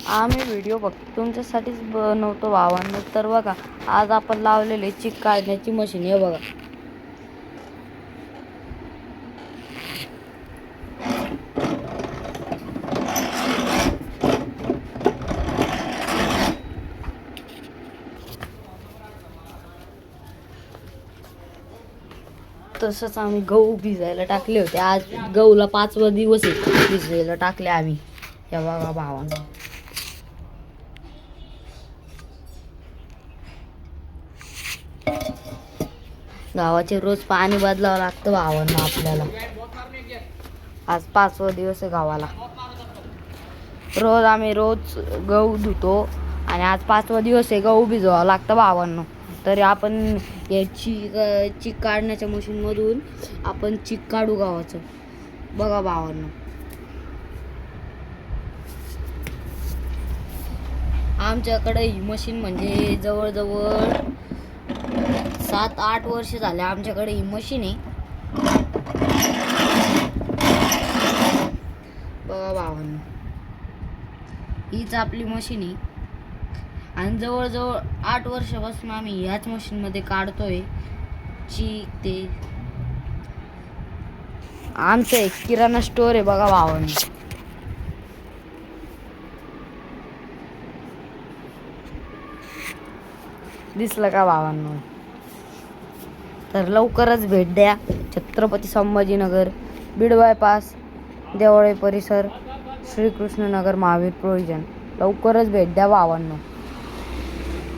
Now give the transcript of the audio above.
आम्ही व्हिडिओ फक्त तुमच्यासाठीच बनवतो भावांनो. तर बघा, आज आपण लावलेले चिक काढण्याची मशीन आहे बघा. तसंच आम्ही गहू भिजायला टाकले होते. आज गहूला 5वा दिवस आहे भिजायला टाकले आम्ही. या बघा भावांनो, गावाचे रोज पाणी बदलावं लागतं भावांना आपल्याला. आज 5वा दिवस आहे गावाला. रोज गहू धुतो आणि आज 5वा दिवस आहे. गहू भिजवावं लागतं भावांनो. तरी आपण या चिक काढण्याच्या मशीनमधून आपण चिक काढू गावाचं. बघा भावांनो, आमच्याकडे ही मशीन म्हणजे जवळजवळ 7-8 वर्ष झाले आमच्याकडे ही मशीन आहे. बघा भावांनो, हीच आपली मशीन आहे आणि जवळजवळ 8 वर्षापासून आम्ही ह्याच मशीनमध्ये काढतोय चिक. ते आमचं एक किराणा स्टोअर आहे बघा भावांनो. दिसलं का भावांनो? तर लवकरच भेट द्या. छत्रपती संभाजीनगर, बीड बायपास, देवळे परिसर, श्रीकृष्णनगर, महावीर प्रोव्हिजन. लवकरच भेट द्या भावांनो.